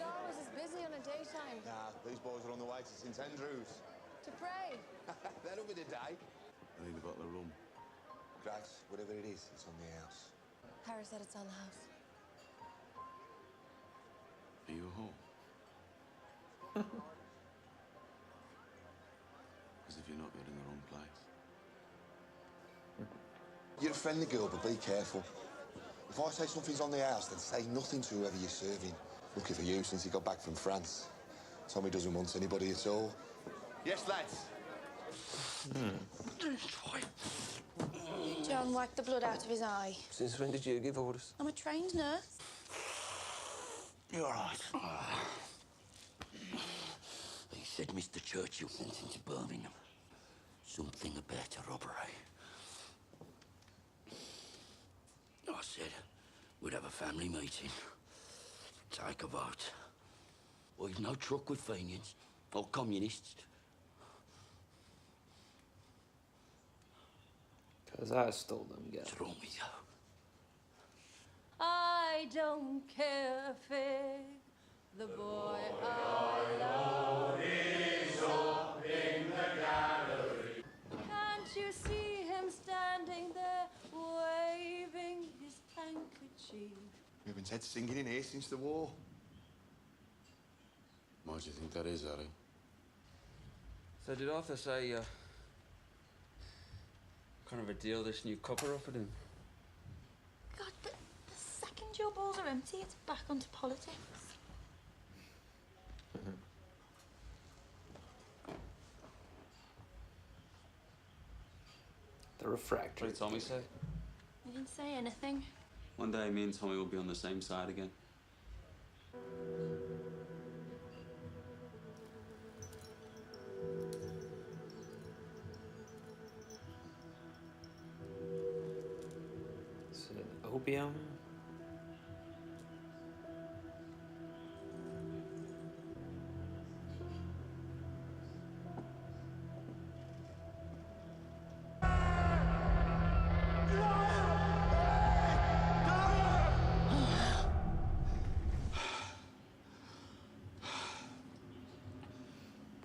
Oh, is this busy on a daytime? Nah, these boys are on the way to St Andrews. To pray? That'll be the day. I need a bottle of rum. Grace, whatever it is, it's on the house. Harry said it's on the house. Are you a whore? As if you're not, you're in the wrong place. You're a friendly girl, but be careful. If I say something's on the house, then say nothing to whoever you're serving. Lucky for you, since he got back from France. Tommy doesn't want anybody at all. Yes, lads? John wiped the blood out of his eye. Since when did you give orders? I'm a trained nurse. You're all right. He said Mr. Churchill sent him to Birmingham. Something about a robbery. I said we'd have a family meeting. Take a vote. We've no truck with Fenians or communists. Because I stole them, guys. What's wrong with you? I don't care a fig. The boy I love is up in the gallery. Can't you see him standing there, waving his handkerchief? We've been said singing in here since the war. Why do you think that is, Harry? So did Arthur say, kind of a deal this new copper offered him? God, the second your balls are empty, it's back onto politics. The refractory. What did Tommy say? He didn't say anything. One day me and Tommy will be on the same side again. Is it opium?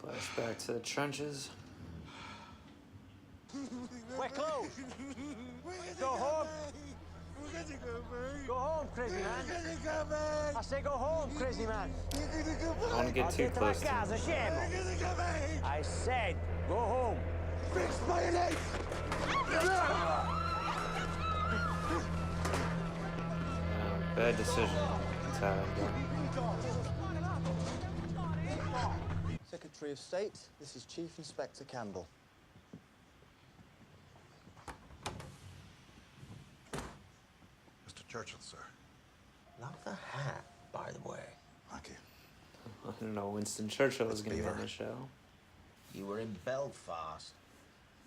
Flashback to the trenches. We're closed. Go home. Go home, crazy man. I say go home, crazy man. I want to get too close to him. I said go home. Fix mayonnaise! Bad decision. Secretary of State, this is Chief Inspector Campbell. Mr. Churchill, sir. Love the hat, by the way. Thank you. I don't know, Winston Churchill is going to be on the show. You were in Belfast.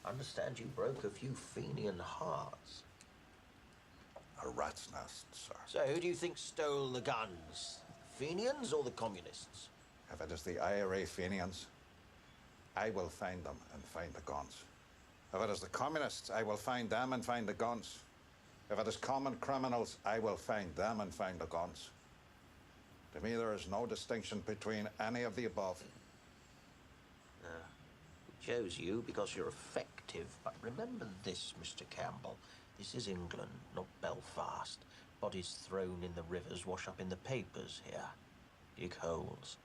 I understand you broke a few Fenian hearts. A rat's nest, sir. So who do you think stole the guns? Fenians or the communists? If it is the IRA Fenians, I will find them and find the guns. If it is the communists, I will find them and find the guns. If it is common criminals, I will find them and find the guns. To me, there is no distinction between any of the above. We chose you because you're effective, but remember this, Mr. Campbell. This is England, not Belfast. Bodies thrown in the rivers wash up in the papers here. Dig holes.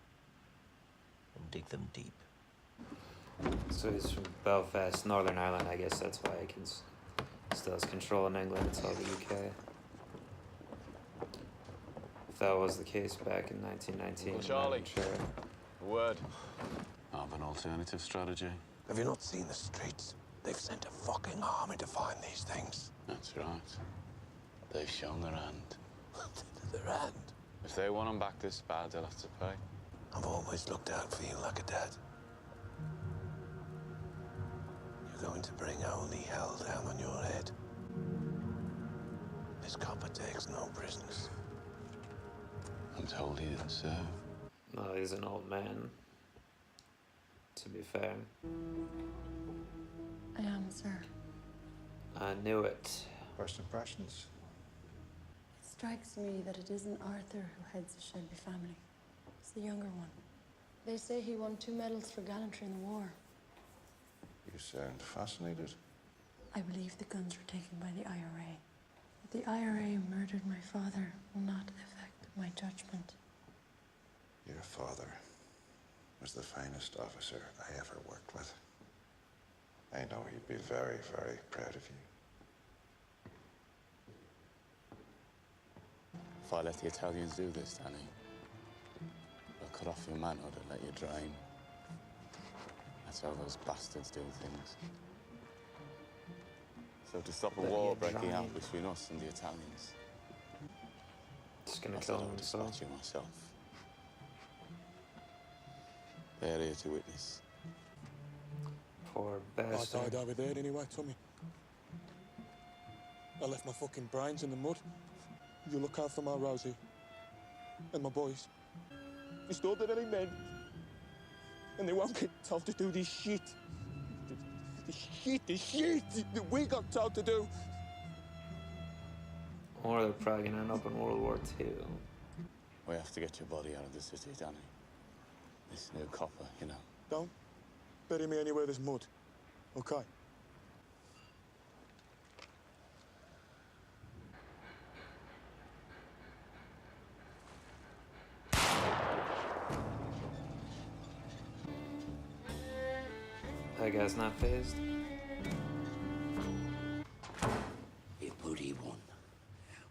And dig them deep. So he's from Belfast, Northern Ireland. I guess that's why he can still has control in England. It's all the UK. If that was the case back in 1919, Uncle Charlie. I'm sure. A word. I have an alternative strategy. Have you not seen the streets? They've sent a fucking army to find these things. That's right. They've shown their hand. Their hand? If they want them back this bad, they'll have to pay. I've always looked out for you like a dad. You're going to bring holy hell down on your head. This copper takes no prisoners. I'm told he didn't serve. No, he's an old man. To be fair. I am, sir. I knew it. First impressions. It strikes me that it isn't Arthur who heads the Shelby family. It's the younger one. They say he won 2 medals for gallantry in the war. You sound fascinated. I believe the guns were taken by the IRA. That the IRA murdered my father will not affect my judgment. Your father was the finest officer I ever worked with. I know he'd be very, very proud of you. If I let the Italians do this, Danny, they'll cut off your manhood and let you drain. That's how those bastards do things. So to stop a war breaking out between us and the Italians, Just gonna I kill thought I him would himself. dispatch you myself. They're here to witness. Poor I bastard. died over there anyway, Tommy. I left my fucking brains in the mud. You look after my Rosie and my boys. It's all that any men, and they won't get told to do this shit. This shit that we got told to do. Or they're probably gonna end up in World War II. We have to get your body out of the city, Danny. This new copper, you know. Don't bury me anywhere there's mud, okay? That guy's not phased. He bloody won.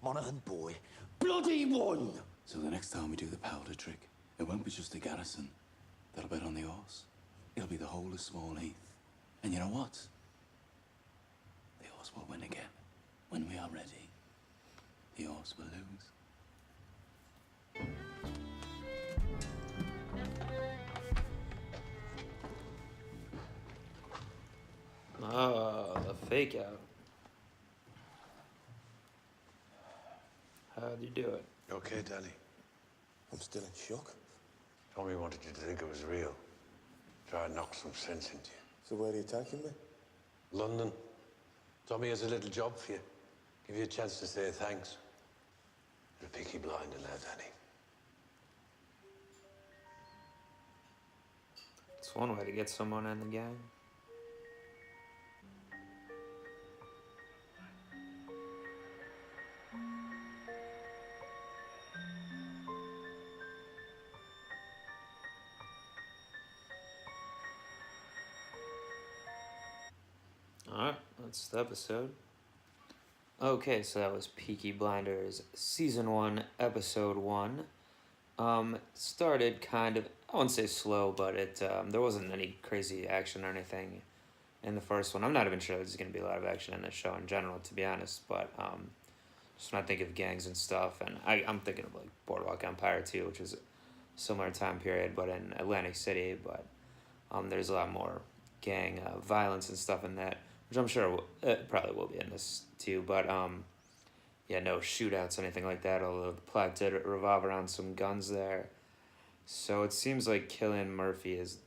Monaghan boy, bloody won! So the next time we do the powder trick, it won't be just the garrison that'll bet on the horse. It'll be the whole of Small Heath. And you know what? The horse will win again. When we are ready, the horse will lose. Oh, the fake out. How'd you do it? You okay, Danny? I'm still in shock. Tommy wanted you to think it was real. Try and knock some sense into you. So where are you taking me? London. Tommy has a little job for you. Give you a chance to say thanks. You're a Peaky Blinder now, Danny. It's one way to get someone in the gang. Alright, that's the episode. Okay, so that was Peaky Blinders Season 1, Episode 1. Started kind of, I wouldn't say slow, but there wasn't any crazy action or anything in the first one. I'm not even sure there's going to be a lot of action in this show in general, to be honest, but just when I think of gangs and stuff, and I'm thinking of like Boardwalk Empire too, which is a similar time period, but in Atlantic City, but there's a lot more gang violence and stuff in that, which I'm sure it probably will be in this too, but yeah, no shootouts, anything like that, although the plot did revolve around some guns there. So it seems like Cillian Murphy is,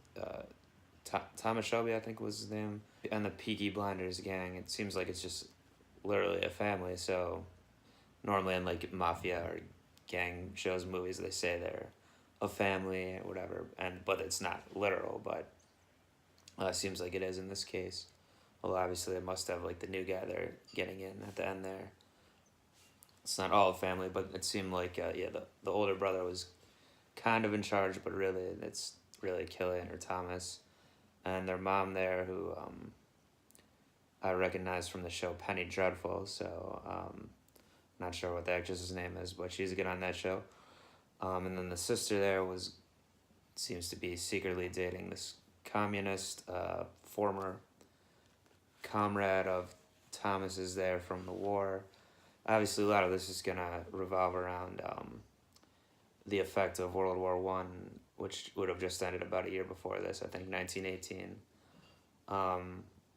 Thomas Shelby, I think was his name, and the Peaky Blinders gang. It seems like it's just literally a family, so normally in like mafia or gang shows, movies, they say they're a family or whatever, but it's not literal, but it seems like it is in this case. Well, obviously they must have like the new guy they're getting in at the end there. It's not all a family, but it seemed like, yeah, the older brother was kind of in charge, but really it's really Cillian or Thomas. And their mom there, who I recognize from the show Penny Dreadful, so not sure what the actress's name is, but she's good on that show. And then the sister there seems to be secretly dating this communist, former comrade of Thomas's there from the war. Obviously, a lot of this is going to revolve around the effect of World War I, which would have just ended about a year before this, I think 1918,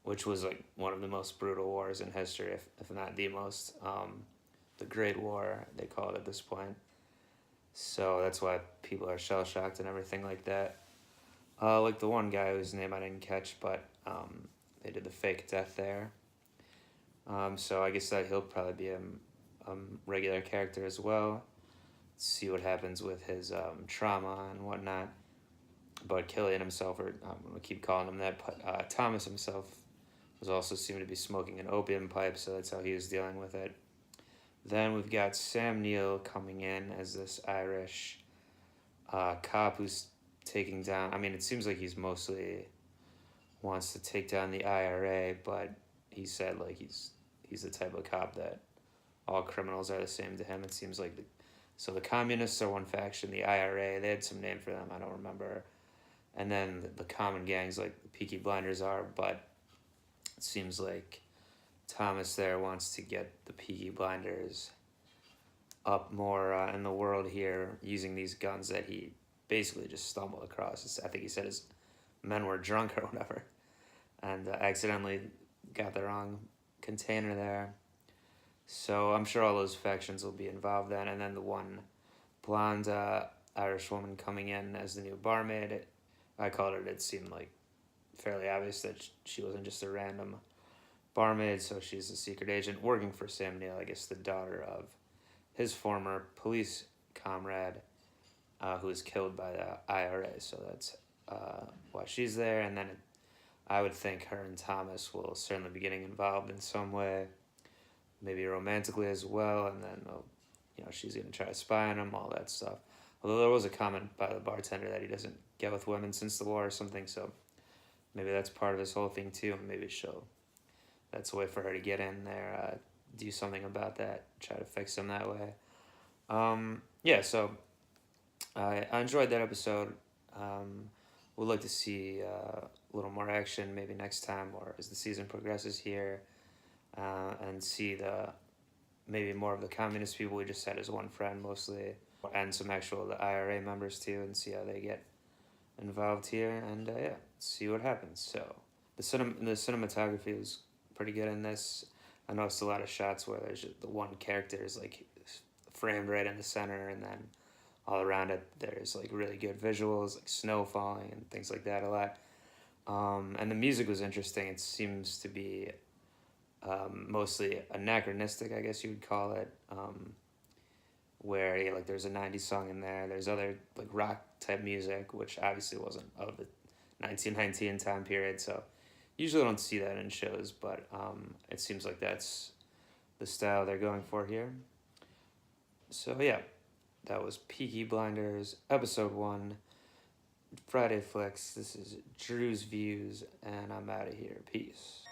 which was like one of the most brutal wars in history, if not the most. The Great War, they call it at this point. So that's why people are shell-shocked and everything like that. Like the one guy whose name I didn't catch, but they did the fake death there. So I guess that he'll probably be a regular character as well. see what happens with his trauma and whatnot. But Killian himself, or I'm going to keep calling him that, but Thomas himself was also seen to be smoking an opium pipe, so that's how he was dealing with it. Then we've got Sam Neill coming in as this Irish cop who's taking down, I mean, it seems like he's mostly wants to take down the IRA, but he said like he's the type of cop that all criminals are the same to him. It seems like so the communists are one faction, the IRA, they had some name for them, I don't remember. And then the common gangs like the Peaky Blinders are, but it seems like Thomas there wants to get the Peaky Blinders up more in the world here using these guns that he basically just stumbled across. I think he said his men were drunk or whatever and accidentally got the wrong container there. So I'm sure all those factions will be involved then. And then the one blonde Irish woman coming in as the new barmaid, I called her, it seemed like fairly obvious that she wasn't just a random barmaid, so she's a secret agent working for Sam Neill, I guess the daughter of his former police comrade who was killed by the IRA, so that's why she's there. And then I would think her and Thomas will certainly be getting involved in some way, maybe romantically as well, and then she's going to try to spy on him, all that stuff. Although there was a comment by the bartender that he doesn't get with women since the war or something, so maybe that's part of his whole thing too, and maybe that's a way for her to get in there, do something about that, try to fix him that way. Yeah, so I enjoyed that episode. Would like to see a little more action maybe next time or as the season progresses here, and see maybe more of the communist people we just had as one friend mostly, and some actual the IRA members too, and see how they get involved here, and yeah, see what happens. So the cinematography was pretty good in this. I noticed a lot of shots where there's just the one character is like framed right in the center, and then all around it there's like really good visuals, like snow falling and things like that a lot. And the music was interesting. It seems to be mostly anachronistic, I guess you would call it, where like there's a 90s song in there, there's other like rock type music, which obviously wasn't of the 1919 time period, so usually don't see that in shows, but it seems like that's the style they're going for here. So yeah, that was Peaky Blinders, episode 1, FridayFlix. This is Drewz Viewz, and I'm out of here. Peace.